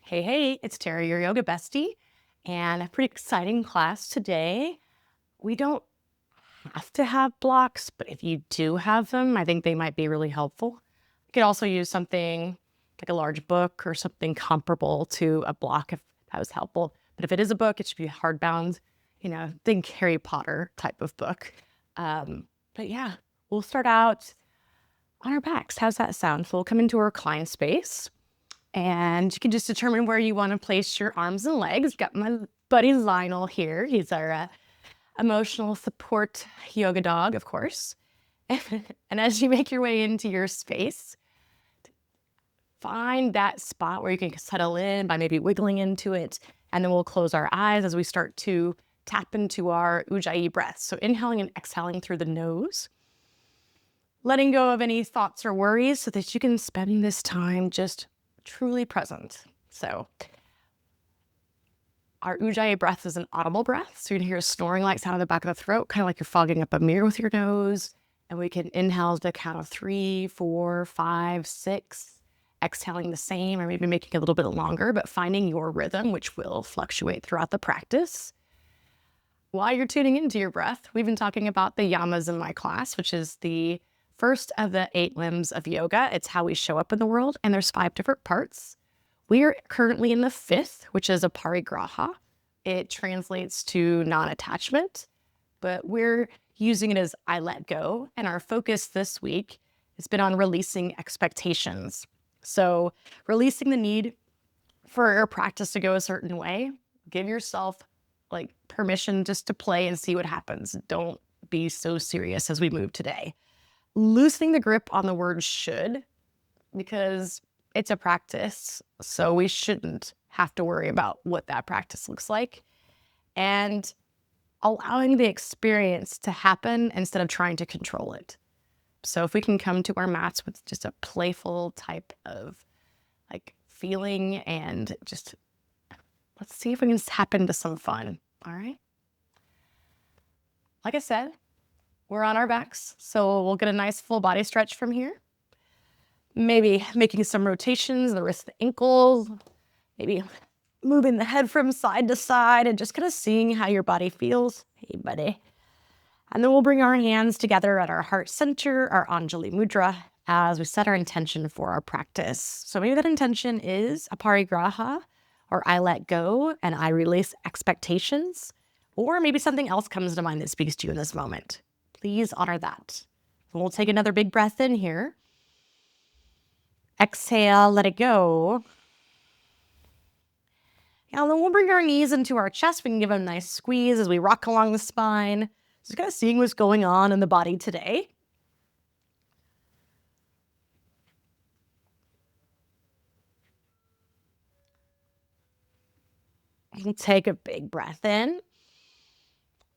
Hey, it's Tara, your yoga bestie, and a pretty exciting class today. We don't have to have blocks, but if you do have them, I think they might be really helpful. You could also use something like a large book or something comparable to a block if that was helpful. But if it is a book, it should be hardbound, think Harry Potter type of book. But yeah, we'll start out on our backs. How's that sound? So we'll come into our recline space. And you can just determine where you want to place your arms and legs. Got my buddy Lionel here. He's our emotional support yoga dog, of course. And as you make your way into your space, find that spot where you can settle in by maybe wiggling into it. And then we'll close our eyes as we start to tap into our Ujjayi breath. So inhaling and exhaling through the nose. Letting go of any thoughts or worries so that you can spend this time just truly present. So our Ujjayi breath is an audible breath. So you can hear a snoring like sound in the back of the throat, kind of like you're fogging up a mirror with your nose. And we can inhale to the count of 3, 4, 5, 6, exhaling the same, or maybe making it a little bit longer, but finding your rhythm, which will fluctuate throughout the practice. While you're tuning into your breath, we've been talking about the yamas in my class, which is the first of the 8 limbs of yoga. It's how we show up in the world, and there's 5 different parts. We are currently in the 5th, which is Aparigraha. It translates to non-attachment, but we're using it as I let go, and our focus this week has been on releasing expectations. So releasing the need for your practice to go a certain way. Give yourself permission just to play and see what happens. Don't be so serious as we move today. Loosening the grip on the word should, because it's a practice, so we shouldn't have to worry about what that practice looks like. And allowing the experience to happen instead of trying to control it. So if we can come to our mats with just a playful type of feeling and just let's see if we can tap into some fun, all right? Like I said, we're on our backs, so we'll get a nice full body stretch from here. Maybe making some rotations, the wrists, the ankles, maybe moving the head from side to side and just kind of seeing how your body feels. Hey, buddy. And then we'll bring our hands together at our heart center, our Anjali Mudra, as we set our intention for our practice. So maybe that intention is Aparigraha, or I let go and I release expectations, or maybe something else comes to mind that speaks to you in this moment. Please honor that. And we'll take another big breath in here. Exhale, let it go. And then we'll bring our knees into our chest. We can give them a nice squeeze as we rock along the spine. Just kind of seeing what's going on in the body today. And take a big breath in.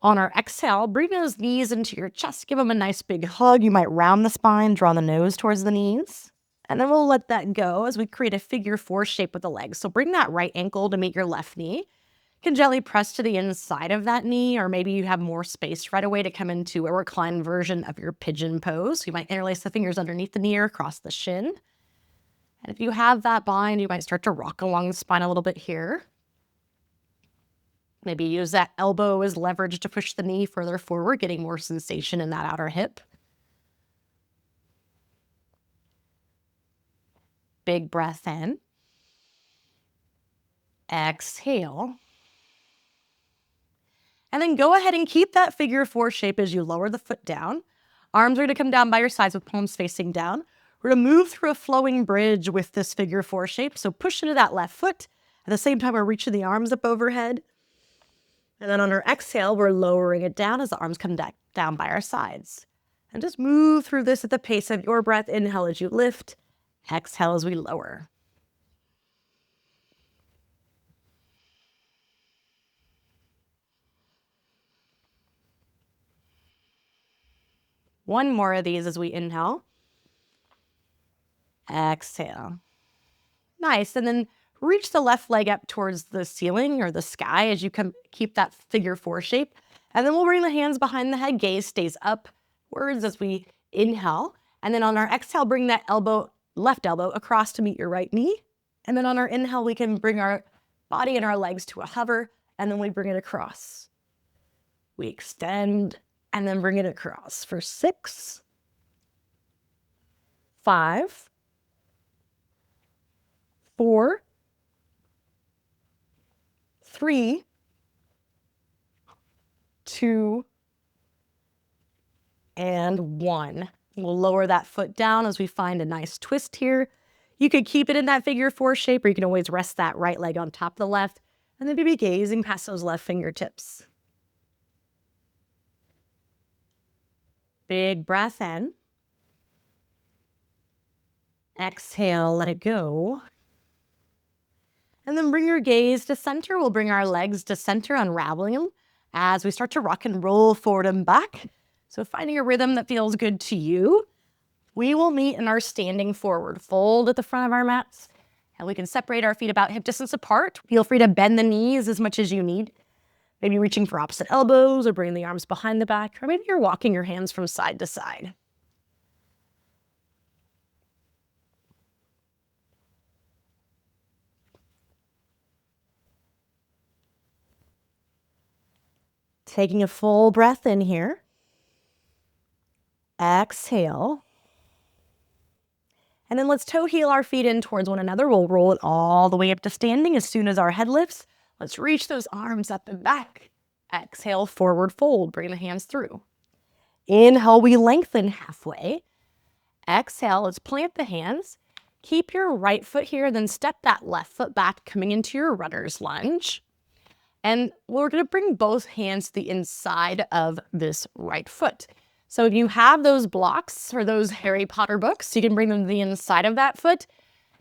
On our exhale, bring those knees into your chest. Give them a nice big hug. You might round the spine, draw the nose towards the knees. And then we'll let that go as we create a figure 4 shape with the legs. So bring that right ankle to meet your left knee. You can gently press to the inside of that knee, or maybe you have more space right away to come into a reclined version of your pigeon pose. You might interlace the fingers underneath the knee or across the shin. And if you have that bind, you might start to rock along the spine a little bit here. Maybe use that elbow as leverage to push the knee further forward, getting more sensation in that outer hip. Big breath in. Exhale. And then go ahead and keep that figure 4 shape as you lower the foot down. Arms are going to come down by your sides with palms facing down. We're going to move through a flowing bridge with this figure 4 shape. So push into that left foot. At the same time, we're reaching the arms up overhead. And then on our exhale, we're lowering it down as the arms come down by our sides. And just move through this at the pace of your breath. Inhale as you lift. Exhale as we lower. One more of these as we inhale. Exhale. Nice. And then reach the left leg up towards the ceiling or the sky as you keep that figure 4 shape. And then we'll bring the hands behind the head. Gaze stays upwards as we inhale. And then on our exhale, bring that left elbow across to meet your right knee. And then on our inhale, we can bring our body and our legs to a hover, and then we bring it across. We extend and then bring it across for 6, 5, 4, 3, 2, and 1. We'll lower that foot down as we find a nice twist here. You could keep it in that figure 4 shape, or you can always rest that right leg on top of the left, and then maybe gazing past those left fingertips. Big breath in. Exhale, let it go. And then bring your gaze to center. We'll bring our legs to center, unraveling them as we start to rock and roll forward and back. So finding a rhythm that feels good to you. We will meet in our standing forward fold at the front of our mats, and we can separate our feet about hip distance apart. Feel free to bend the knees as much as you need. Maybe reaching for opposite elbows or bringing the arms behind the back, or maybe you're walking your hands from side to side. Taking a full breath in here. Exhale. And then let's toe heel our feet in towards one another. We'll roll it all the way up to standing as soon as our head lifts. Let's reach those arms up and back. Exhale, forward fold. Bring the hands through. Inhale, we lengthen halfway. Exhale, let's plant the hands. Keep your right foot here, then step that left foot back, coming into your runner's lunge. And we're going to bring both hands to the inside of this right foot. So if you have those blocks or those Harry Potter books, you can bring them to the inside of that foot.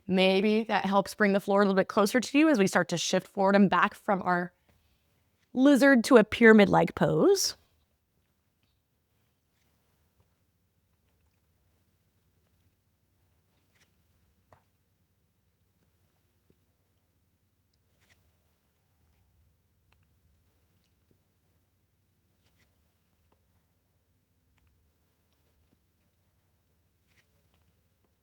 Maybe that helps bring the floor a little bit closer to you as we start to shift forward and back from our lizard to a pyramid-like pose.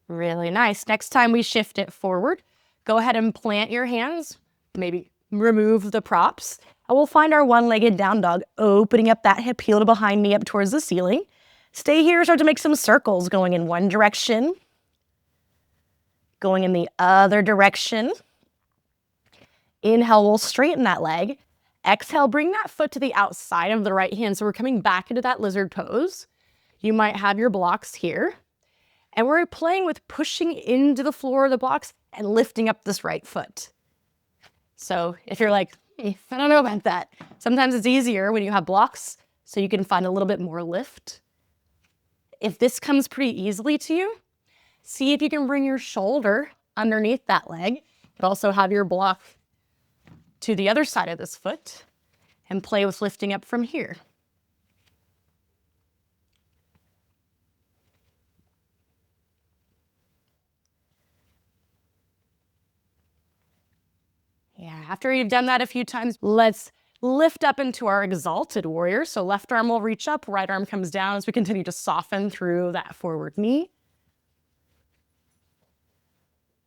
Really nice. Next time we shift it forward, go ahead and plant your hands, maybe remove the props, and we'll find our one-legged down dog, opening up that hip heel to behind me up towards the ceiling. Stay here, start to make some circles going in one direction, going in the other direction. Inhale, we'll straighten that leg. Exhale, bring that foot to the outside of the right hand. So we're coming back into that lizard pose. You might have your blocks here. And we're playing with pushing into the floor of the blocks and lifting up this right foot. So if you're like, hey, I don't know about that. Sometimes it's easier when you have blocks so you can find a little bit more lift. If this comes pretty easily to you, see if you can bring your shoulder underneath that leg, but also have your block to the other side of this foot and play with lifting up from here. Yeah, after you've done that a few times, let's lift up into our Exalted warrior. So left arm will reach up, right arm comes down as we continue to soften through that forward knee.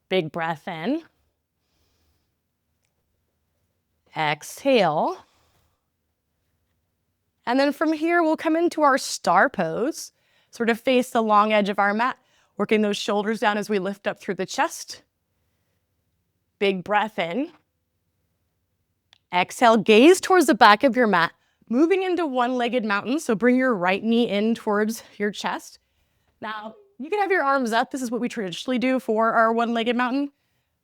Big breath in. Exhale. And then from here, we'll come into our star pose, sort of face the long edge of our mat, working those shoulders down as we lift up through the chest. Big breath in. Exhale, gaze towards the back of your mat, moving into one-legged mountain. So bring your right knee in towards your chest. Now, you can have your arms up. This is what we traditionally do for our one-legged mountain.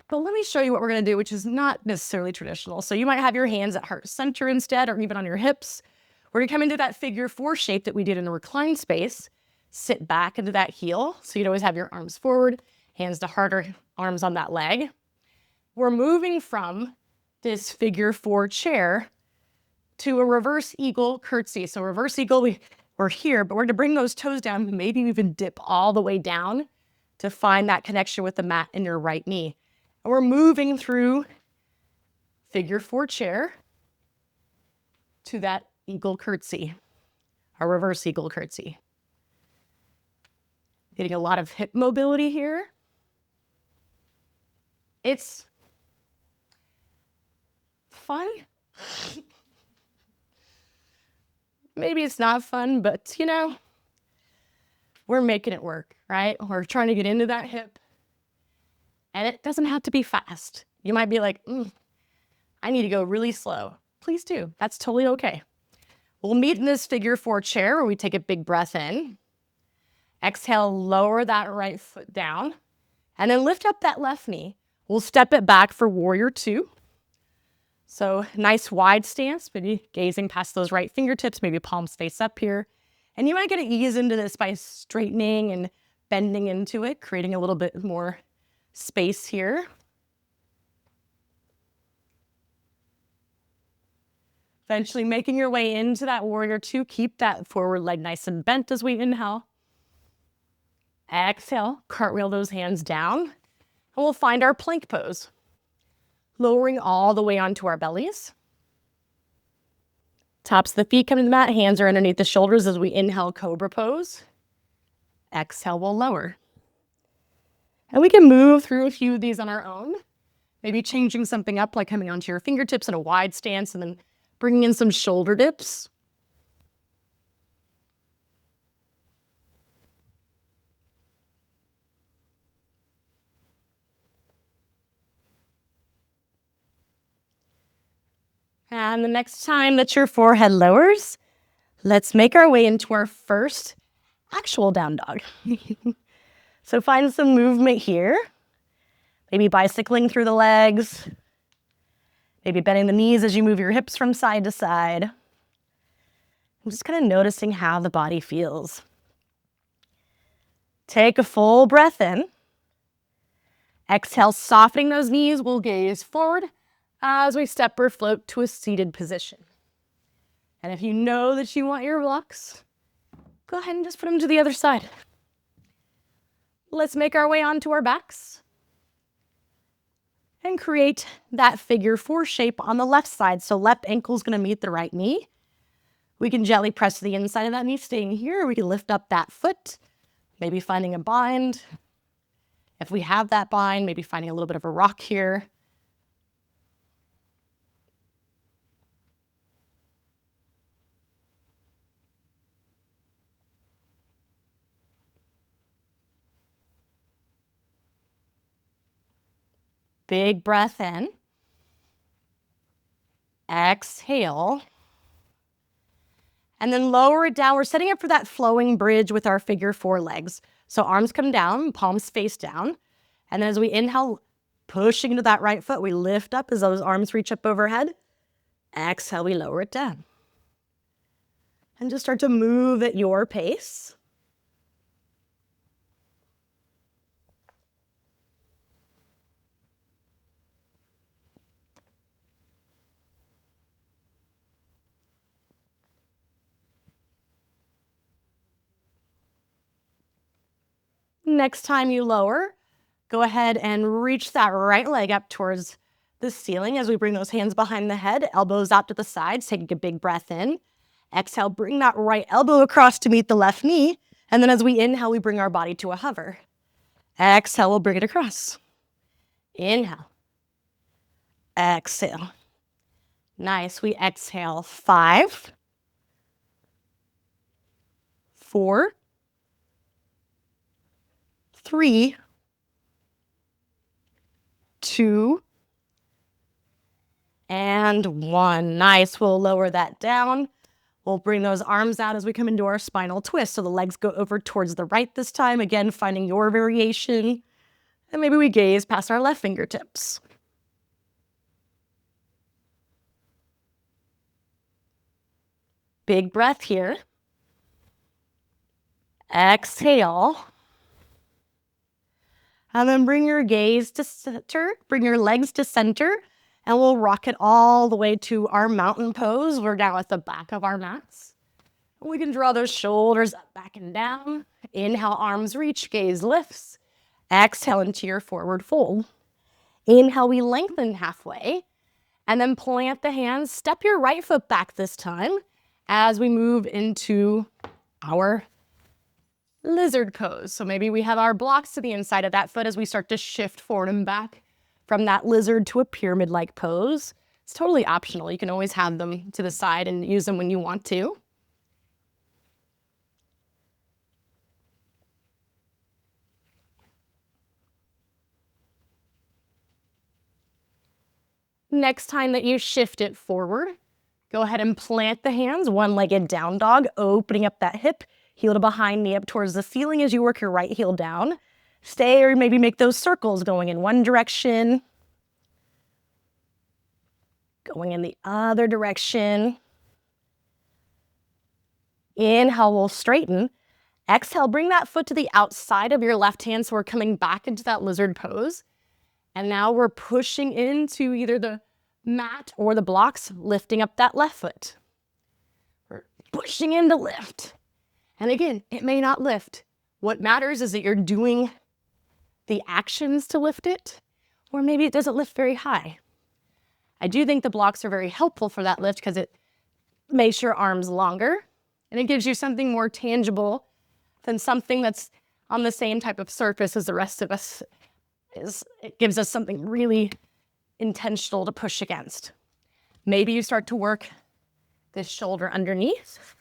But let me show you what we're going to do, which is not necessarily traditional. So you might have your hands at heart center instead, or even on your hips. We're going to come into that figure 4 shape that we did in the reclined space. Sit back into that heel. So you'd always have your arms forward, hands to heart or arms on that leg. We're moving from this figure 4 chair to a reverse eagle curtsy. So reverse eagle, we're here, but we're gonna bring those toes down, maybe even dip all the way down to find that connection with the mat in your right knee. And we're moving through figure 4 chair to that eagle curtsy, a reverse eagle curtsy. Getting a lot of hip mobility here. It's fun? Maybe it's not fun, but you know, we're making it work, right? We're trying to get into that hip. And it doesn't have to be fast. You might be like, I need to go really slow. Please do. That's totally okay. We'll meet in this figure 4 chair where we take a big breath in. Exhale, lower that right foot down. And then lift up that left knee. We'll step it back for warrior 2. So nice wide stance, maybe gazing past those right fingertips, maybe palms face up here. And you might get to ease into this by straightening and bending into it, creating a little bit more space here. Eventually making your way into that warrior 2. Keep that forward leg nice and bent as we inhale. Exhale, cartwheel those hands down. And we'll find our plank pose. Lowering all the way onto our bellies. Tops of the feet come to the mat, hands are underneath the shoulders as we inhale, cobra pose. Exhale, we'll lower. And we can move through a few of these on our own. Maybe changing something up, like coming onto your fingertips in a wide stance and then bringing in some shoulder dips. And the next time that your forehead lowers, let's make our way into our first actual down dog. So find some movement here. Maybe bicycling through the legs. Maybe bending the knees as you move your hips from side to side. I'm just kind of noticing how the body feels. Take a full breath in. Exhale, softening those knees. We'll gaze forward as we step or float to a seated position. And if you know that you want your blocks, go ahead and just put them to the other side. Let's make our way onto our backs and create that figure 4 shape on the left side. So left ankle is going to meet the right knee. We can gently press to the inside of that knee, staying here. We can lift up that foot, maybe finding a bind. If we have that bind, maybe finding a little bit of a rock here. Big breath in. Exhale. And then lower it down. We're setting up for that flowing bridge with our figure 4 legs. So arms come down, palms face down. And then as we inhale, pushing into that right foot, we lift up as those arms reach up overhead. Exhale, we lower it down. And just start to move at your pace. Next time you lower, go ahead and reach that right leg up towards the ceiling as we bring those hands behind the head, elbows out to the sides, taking a big breath in. Exhale, bring that right elbow across to meet the left knee. And then as we inhale, we bring our body to a hover. Exhale, we'll bring it across. Inhale. Exhale. Nice. We exhale 5, 4, 3, 2, and 1. Nice. We'll lower that down. We'll bring those arms out as we come into our spinal twist. So the legs go over towards the right this time. Again, finding your variation. And maybe we gaze past our left fingertips. Big breath here. Exhale. And then bring your gaze to center, bring your legs to center, and we'll rock it all the way to our mountain pose. We're now at the back of our mats. We can draw those shoulders up, back, and down. Inhale, arms reach, gaze lifts. Exhale into your forward fold. Inhale, we lengthen halfway, and then plant the hands. Step your right foot back this time as we move into our lizard pose. So maybe we have our blocks to the inside of that foot as we start to shift forward and back from that lizard to a pyramid-like pose. It's totally optional. You can always have them to the side and use them when you want to. Next time that you shift it forward, go ahead and plant the hands, one-legged down dog, opening up that hip, heel to behind, knee up towards the ceiling as you work your right heel down. Stay or maybe make those circles going in one direction, going in the other direction. Inhale, we'll straighten. Exhale, bring that foot to the outside of your left hand so we're coming back into that lizard pose. And now we're pushing into either the mat or the blocks, lifting up that left foot. We're pushing in to lift. And again, it may not lift. What matters is that you're doing the actions to lift it, or maybe it doesn't lift very high. I do think the blocks are very helpful for that lift because it makes your arms longer and it gives you something more tangible than something that's on the same type of surface as the rest of us is. It gives us something really intentional to push against. Maybe you start to work this shoulder underneath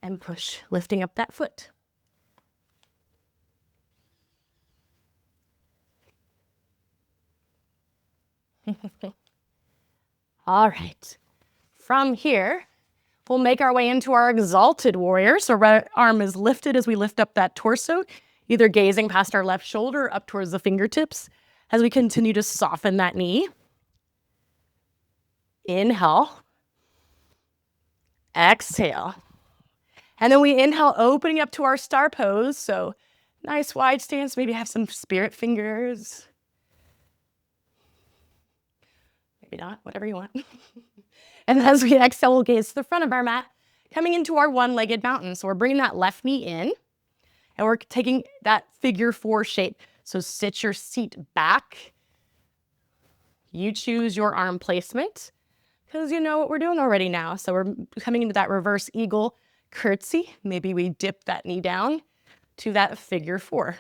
and push, lifting up that foot. All right. From here, we'll make our way into our exalted warrior. So right arm is lifted as we lift up that torso, either gazing past our left shoulder up towards the fingertips as we continue to soften that knee. Inhale. Exhale. And then we inhale, opening up to our star pose. So nice wide stance, maybe have some spirit fingers. Maybe not, whatever you want. And as we exhale, we'll gaze to the front of our mat, coming into our one-legged mountain. So we're bringing that left knee in, and we're taking that figure 4 shape. So sit your seat back. You choose your arm placement, because you know what we're doing already now. So we're coming into that reverse eagle curtsy. Maybe we dip that knee down to that figure 4.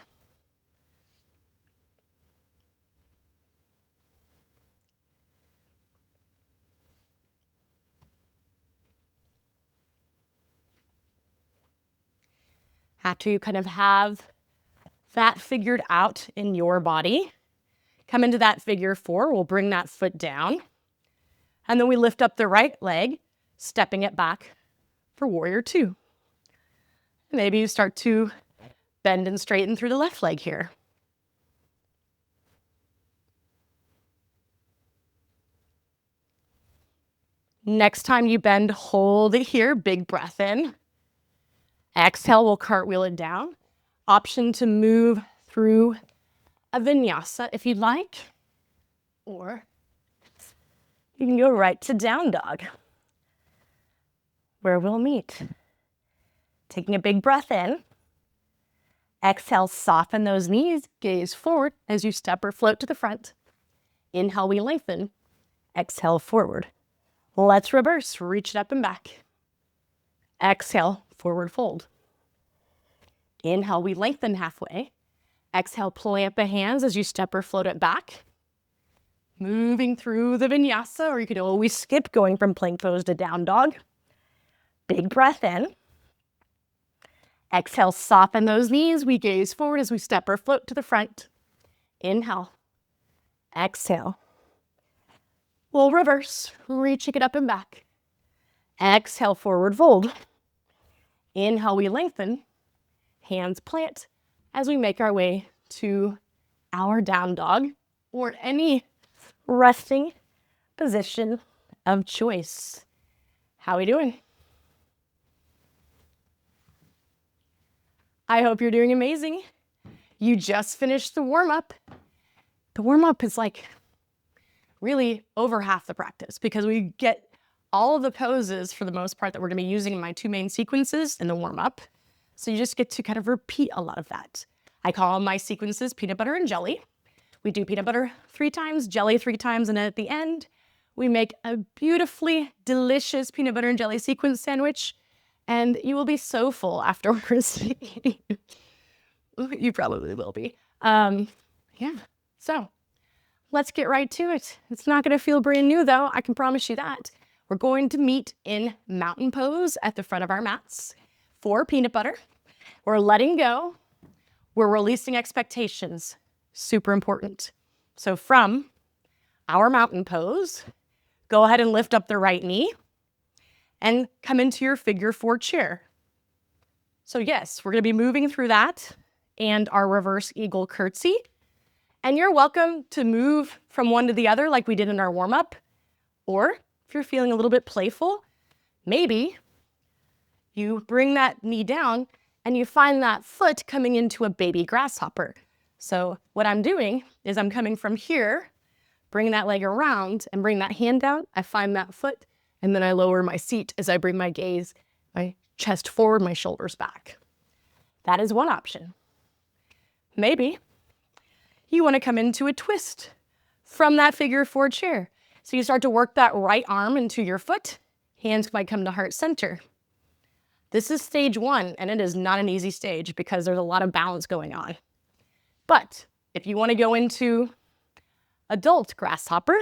After you kind of have that figured out in your body, come into that figure 4. We'll bring that foot down. And then we lift up the right leg, stepping it back for warrior 2. Maybe you start to bend and straighten through the left leg here. Next time you bend, hold it here, big breath in. Exhale, we'll cartwheel it down. Option to move through a vinyasa if you'd like, or you can go right to down dog, where we'll meet. Taking a big breath in. Exhale, soften those knees, gaze forward as you step or float to the front. Inhale, we lengthen. Exhale, forward. Let's reverse, reach it up and back. Exhale, forward fold. Inhale, we lengthen halfway. Exhale, plant the hands as you step or float it back. Moving through the vinyasa, or you could always skip going from plank pose to down dog. Big breath in. Exhale, soften those knees. We gaze forward as we step or float to the front. Inhale. Exhale. We'll reverse, reaching it up and back. Exhale, forward fold. Inhale, we lengthen. Hands plant as we make our way to our down dog or any resting position of choice. How are we doing? I hope you're doing amazing. You just finished the warm-up. The warm-up is like really over half the practice because we get all of the poses for the most part that we're going to be using in my 2 main sequences in the warm-up. So you just get to kind of repeat a lot of that. I call my sequences peanut butter and jelly. We do peanut butter 3 times, jelly 3 times, and at the end, we make a beautifully delicious peanut butter and jelly sequence sandwich, and you will be so full afterwards. You probably will be. Yeah. So let's get right to it. It's not going to feel brand new though, I can promise you that. We're going to meet in mountain pose at the front of our mats for peanut butter. We're letting go. We're releasing expectations. Super important. So from our mountain pose, go ahead and lift up the right knee and come into your figure 4 chair. So yes, we're going to be moving through that and our reverse eagle curtsy. And you're welcome to move from one to the other like we did in our warm-up. Or if you're feeling a little bit playful, maybe you bring that knee down and you find that foot coming into a baby grasshopper. So what I'm doing is I'm coming from here, bring that leg around and bring that hand down. I find that foot and then I lower my seat as I bring my gaze, my chest forward, my shoulders back. That is one option. Maybe you want to come into a twist from that figure 4 chair. So you start to work that right arm into your foot. Hands might come to heart center. This is stage 1, and it is not an easy stage because there's a lot of balance going on. But if you want to go into adult grasshopper,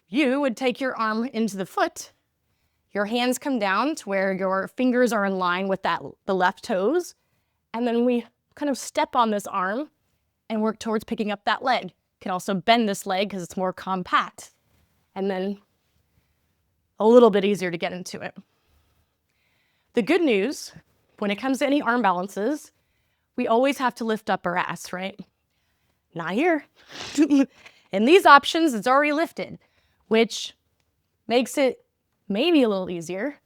you would take your arm into the foot. Your hands come down to where your fingers are in line with the left toes. And then we kind of step on this arm and work towards picking up that leg. You can also bend this leg because it's more compact. And then a little bit easier to get into it. The good news, when it comes to any arm balances, we always have to lift up our ass, right? Not here. In these options, it's already lifted, which makes it maybe a little easier,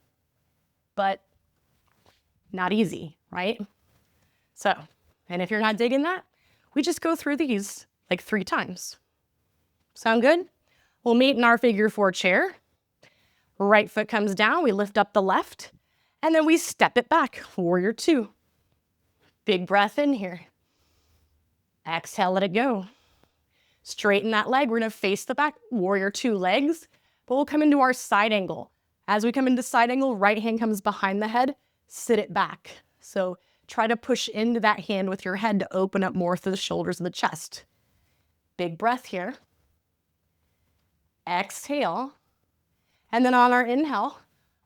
but not easy, right? So, and if you're not digging that, we just go through these like 3 times. Sound good? We'll meet in our figure 4 chair. Right foot comes down, we lift up the left, and then we step it back, warrior 2. Big breath in here. Exhale, let it go. Straighten that leg, we're gonna face the back, warrior 2 legs, but we'll come into our side angle. As we come into side angle, right hand comes behind the head, sit it back. So try to push into that hand with your head to open up more through the shoulders and the chest. Big breath here. Exhale. And then on our inhale,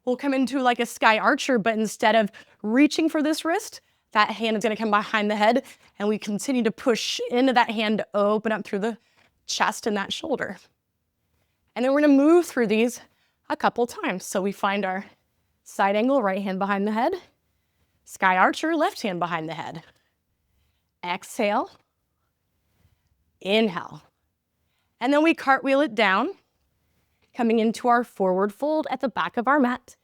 we'll come into like a sky archer, but instead of reaching for this wrist, that hand is gonna come behind the head and we continue to push into that hand to open up through the chest and that shoulder. And then we're gonna move through these a couple times. So we find our side angle, right hand behind the head, sky archer, left hand behind the head. Exhale, inhale. And then we cartwheel it down, coming into our forward fold at the back of our mat.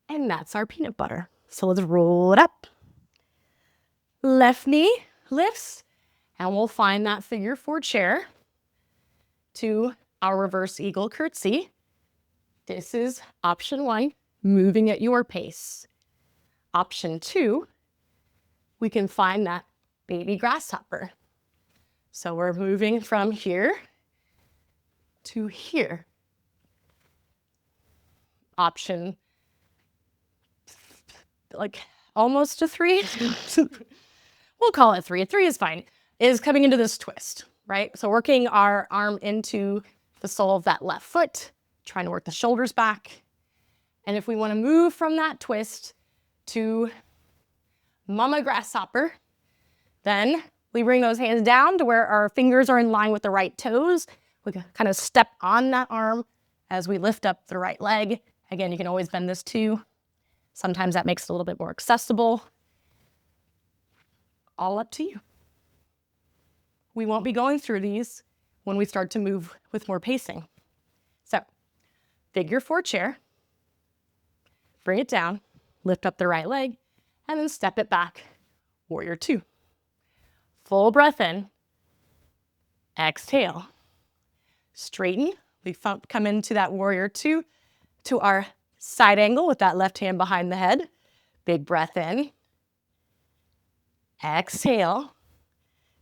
And that's our peanut butter. So let's roll it up. Left knee lifts, and we'll find that figure 4 chair to our reverse eagle curtsy. This is option 1, moving at your pace. Option 2, we can find that baby grasshopper. So we're moving from here to here. Option, like almost a 3. We'll call it 3. 3 is fine. Is coming into this twist, right? So working our arm into the sole of that left foot, trying to work the shoulders back. And if we want to move from that twist to mama grasshopper, then we bring those hands down to where our fingers are in line with the right toes. We kind of step on that arm as we lift up the right leg. Again, you can always bend this too. Sometimes that makes it a little bit more accessible. All up to you. We won't be going through these when we start to move with more pacing. So, figure 4 chair, bring it down, lift up the right leg, and then step it back, warrior 2. Full breath in, exhale, straighten. We come into that warrior 2 to our side angle with that left hand behind the head. Big breath in, exhale,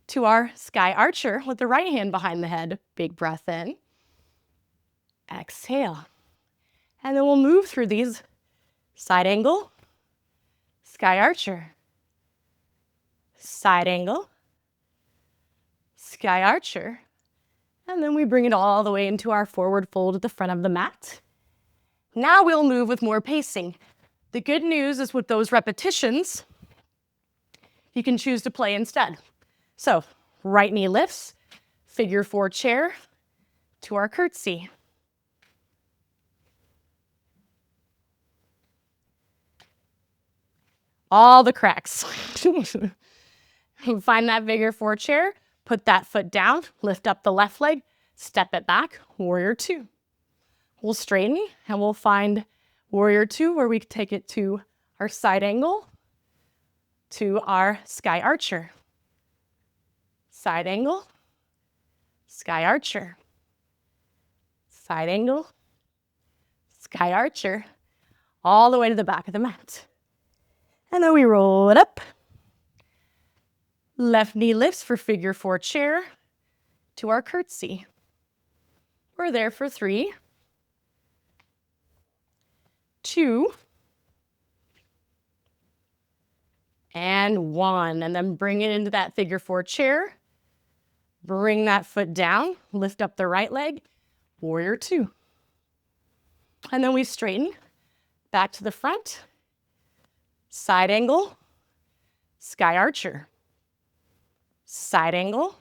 to our sky archer with the right hand behind the head. Big breath in, exhale. And then we'll move through these side angle, sky archer, side angle, sky archer, And then we bring it all the way into our forward fold at the front of the mat. Now we'll move with more pacing. The good news is with those repetitions, you can choose to play instead. So right knee lifts, figure 4 chair to our curtsy. All the cracks. Find that figure 4 chair, put that foot down, lift up the left leg, step it back, warrior 2. We'll straighten and we'll find warrior 2 where we take it to our side angle, to our sky archer. Side angle, sky archer. Side angle, sky archer, all the way to the back of the mat. And then we roll it up. Left knee lifts for figure 4 chair to our curtsy. We're there for 3, 2, and 1. And then bring it into that figure 4 chair. Bring that foot down, lift up the right leg, warrior 2. And then we straighten back to the front, side angle, sky archer. Side angle,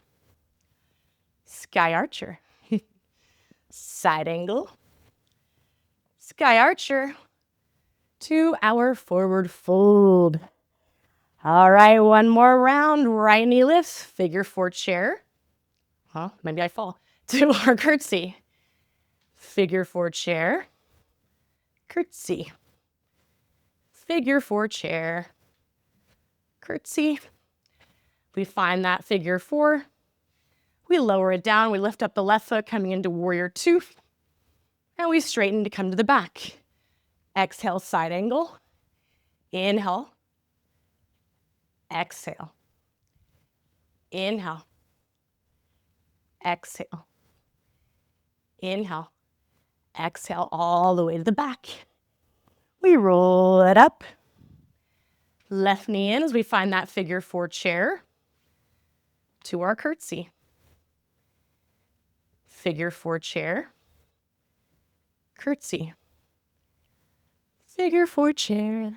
sky archer. Side angle, sky archer to our forward fold. All right, one more round. Right knee lifts, figure 4 chair. Maybe I fall. To our curtsy. Figure 4 chair, curtsy. Figure 4 chair, curtsy. We find that figure 4. We lower it down. We lift up the left foot coming into warrior 2. And we straighten to come to the back. Exhale, side angle. Inhale. Exhale. Inhale. Exhale. Inhale. Exhale all the way to the back. We roll it up. Left knee in as we find that figure 4 chair to our curtsy. Figure 4 chair, curtsy. Figure 4 chair,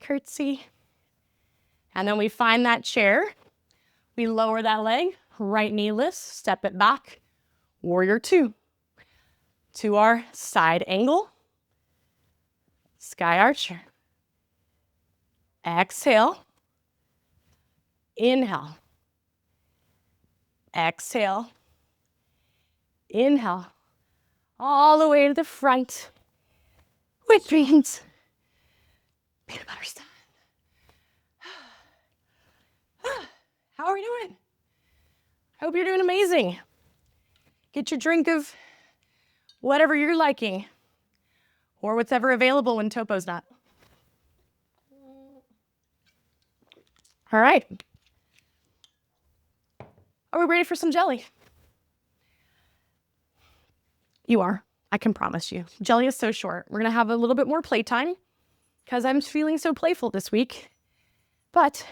curtsy. And then we find that chair. We lower that leg, right knee lifts, step it back, warrior 2. To our side angle, sky archer. Exhale, inhale. Exhale, inhale, all the way to the front. With dreams. Peanut butter style. How are we doing? I hope you're doing amazing. Get your drink of whatever you're liking, or whatever available when Topo's not. All right. Are we ready for some jelly? You are. I can promise you. Jelly is so short. We're going to have a little bit more playtime because I'm feeling so playful this week. But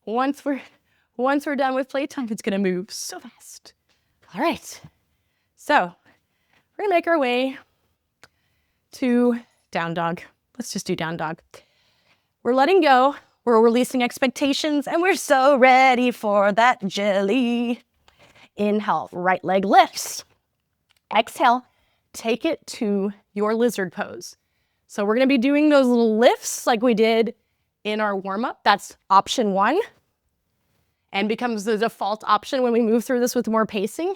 once we're done with playtime, it's going to move so fast. All right. So we're going to make our way to down dog. Let's just do down dog. We're letting go. We're releasing expectations, and we're so ready for that jelly. Inhale, right leg lifts. Exhale, take it to your lizard pose. So we're going to be doing those little lifts like we did in our warm-up. That's option 1 and becomes the default option when we move through this with more pacing.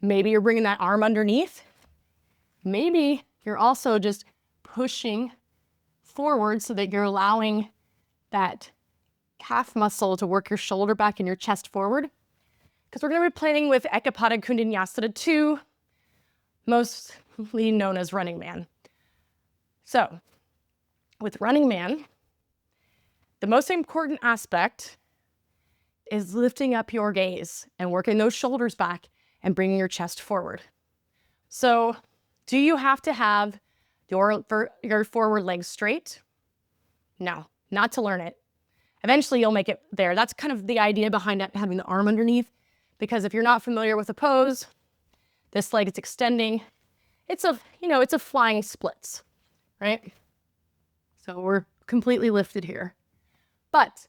Maybe you're bringing that arm underneath. Maybe you're also just pushing forward so that you're allowing that calf muscle to work your shoulder back and your chest forward. Because we're going to be playing with Eka Pada Koundinyasana II, mostly known as Running Man. So, with Running Man, the most important aspect is lifting up your gaze and working those shoulders back and bringing your chest forward. So, do you have to have your forward leg straight? No, not to learn it. Eventually you'll make it there. That's kind of the idea behind having the arm underneath, because if you're not familiar with the pose, this leg is extending. It's a flying splits, right? So we're completely lifted here. But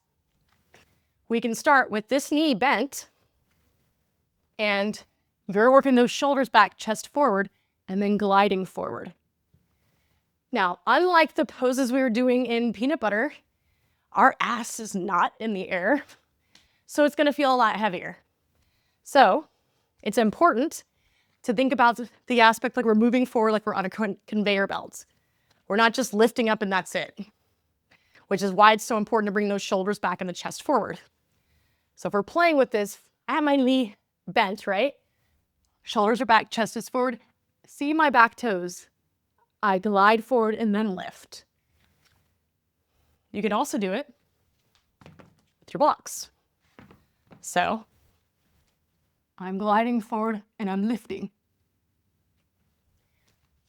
we can start with this knee bent, and you're working those shoulders back, chest forward, and then gliding forward. Now, unlike the poses we were doing in peanut butter, our ass is not in the air, so it's gonna feel a lot heavier. So it's important to think about the aspect like we're moving forward, like we're on a conveyor belt. We're not just lifting up and that's it, which is why it's so important to bring those shoulders back and the chest forward. So if we're playing with this, I have my knee bent, right? Shoulders are back, chest is forward. See my back toes. I glide forward and then lift. You can also do it with your blocks. So I'm gliding forward and I'm lifting.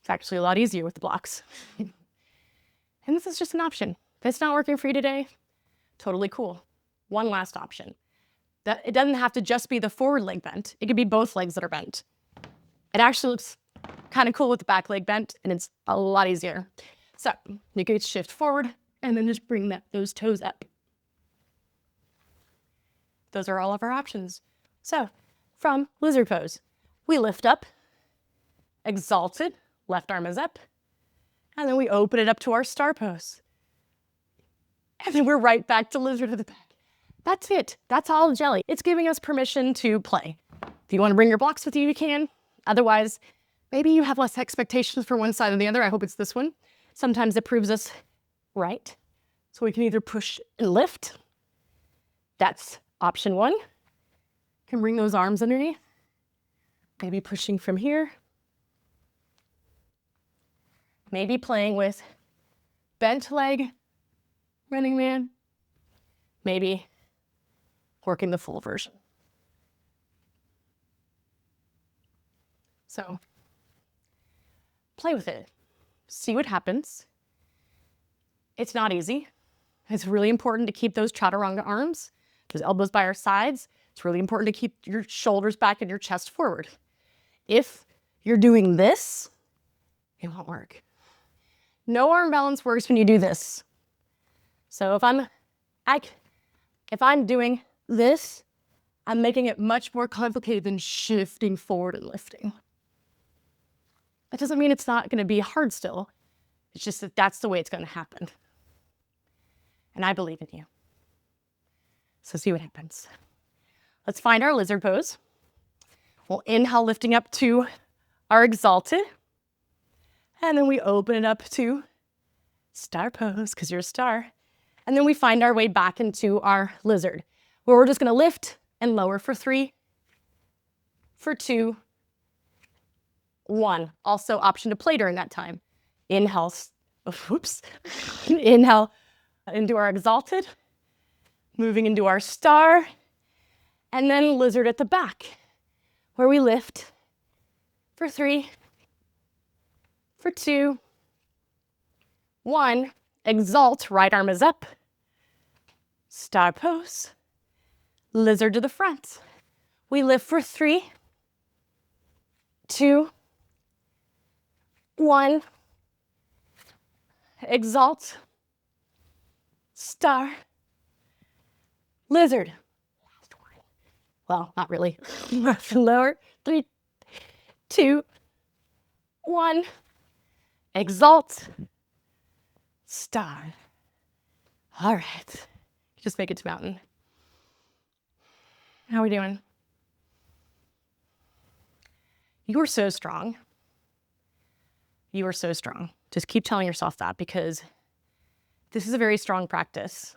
It's actually a lot easier with the blocks. And this is just an option. If it's not working for you today, totally cool. One last option. It doesn't have to just be the forward leg bent. It could be both legs that are bent. It actually looks kind of cool with the back leg bent, and it's a lot easier. So you can shift forward and then just bring those toes up. Those are all of our options. So from lizard pose, we lift up, exalted, left arm is up, and then we open it up to our star pose. And then we're right back to lizard at the back. That's it. That's all jelly. It's giving us permission to play. If you want to bring your blocks with you, you can. Otherwise, maybe you have less expectations for one side than the other. I hope it's this one. Sometimes it proves us right. So we can either push and lift. That's option one. Can bring those arms underneath. Maybe pushing from here. Maybe playing with bent leg, running man. Maybe working the full version. So play with it. See what happens. It's not easy. It's really important to keep those chaturanga arms, those elbows by our sides. It's really important to keep your shoulders back and your chest forward. If you're doing this, it won't work. No arm balance works when you do this. So if I'm doing this, I'm making it much more complicated than shifting forward and lifting. That doesn't mean it's not going to be hard still. It's just that that's the way it's going to happen. And I believe in you. So see what happens. Let's find our lizard pose. We'll inhale, lifting up to our exalted. And then we open it up to star pose, because you're a star. And then we find our way back into our lizard, where we're just going to lift and lower for 3, for 2, 1. Also option to play during that time. Inhale, inhale into our exalted, moving into our star, and then lizard at the back, where we lift for 3, for 2, 1. Exalt, right arm is up, star pose, lizard to the front. We lift for 3, 2, 1. Exalt, star, lizard. Last one. Well, not really. Lower. 3, 2, 1. Exalt, star. All right. Just make it to mountain. How are we doing? You are so strong. You are so strong. Just keep telling yourself that, because this is a very strong practice.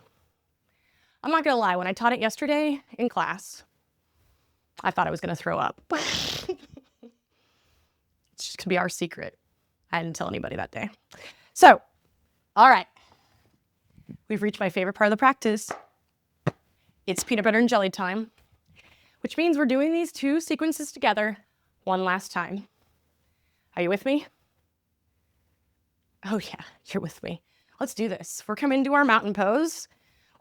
I'm not going to lie. When I taught it yesterday in class, I thought I was going to throw up. It's just going to be our secret. I didn't tell anybody that day. So, all right. We've reached my favorite part of the practice. It's peanut butter and jelly time, which means we're doing these 2 sequences together one last time. Are you with me? Oh yeah, you're with me. Let's do this. We're coming into our mountain pose.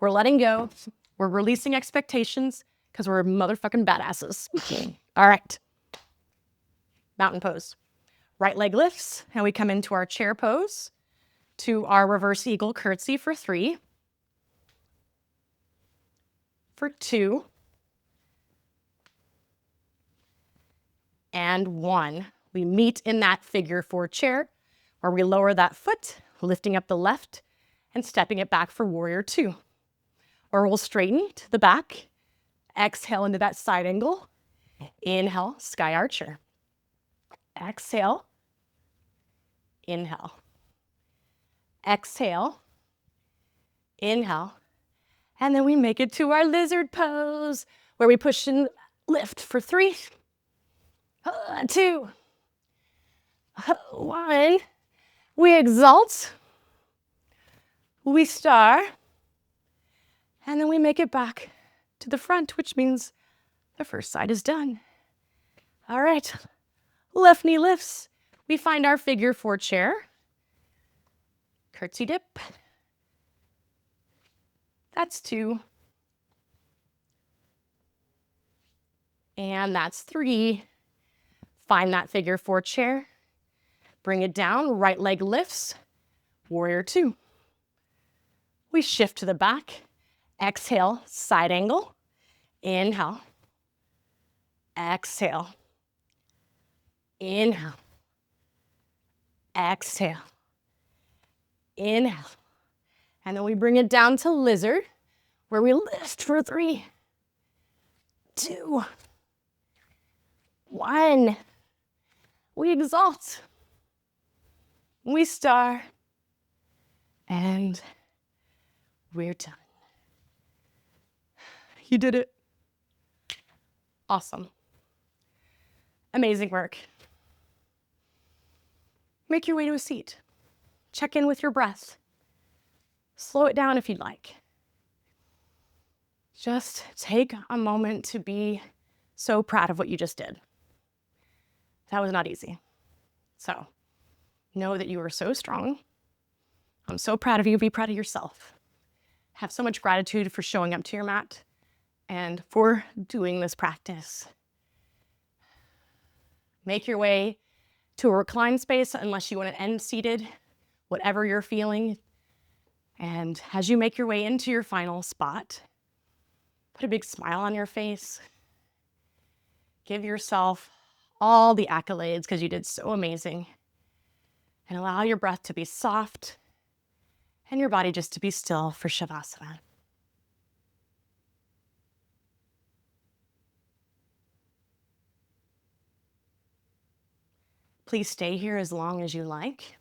We're letting go. We're releasing expectations because we're motherfucking badasses. All right. Mountain pose. Right leg lifts, and we come into our chair pose to our reverse eagle curtsy for 3, for 2, and 1. We meet in that figure 4 chair where we lower that foot, lifting up the left and stepping it back for warrior 2. Or we'll straighten to the back, exhale into that side angle, inhale, sky archer. Exhale, inhale. Exhale, inhale. And then we make it to our lizard pose where we push and lift for 3, 2, 1. We exalt, we star, and then we make it back to the front, which means the first side is done. All right, left knee lifts. We find our figure 4 chair, curtsy dip. That's 2. And that's 3. Find that figure 4 chair. Bring it down, right leg lifts, warrior 2. We shift to the back, exhale, side angle, inhale, exhale, inhale, exhale, inhale. And then we bring it down to lizard, where we lift for 3, 2, 1. We exalt. We star. And we're done. You did it. Awesome. Amazing work. Make your way to a seat. Check in with your breath. Slow it down if you'd like. Just take a moment to be so proud of what you just did. That was not easy. So know that you are so strong. I'm so proud of you. Be proud of yourself. Have so much gratitude for showing up to your mat and for doing this practice. Make your way to a reclined space unless you want to end seated, whatever you're feeling. And as you make your way into your final spot, put a big smile on your face. Give yourself all the accolades because you did so amazing. And allow your breath to be soft and your body just to be still for Shavasana. Please stay here as long as you like.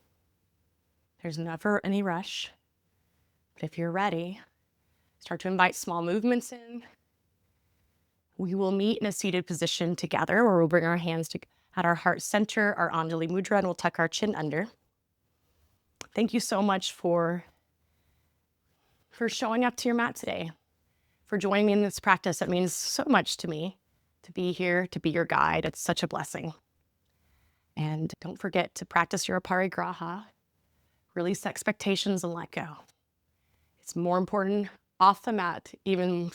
There's never any rush. But if you're ready, start to invite small movements in. We will meet in a seated position together where we'll bring our hands at our heart center, our Anjali Mudra, and we'll tuck our chin under. Thank you so much for showing up to your mat today, for joining me in this practice. It means so much to me to be here, to be your guide. It's such a blessing. And don't forget to practice your Aparigraha, release expectations and let go. It's more important off the mat, even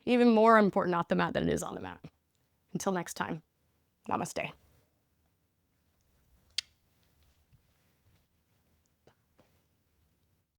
more important off the mat than it is on the mat. Until next time, namaste.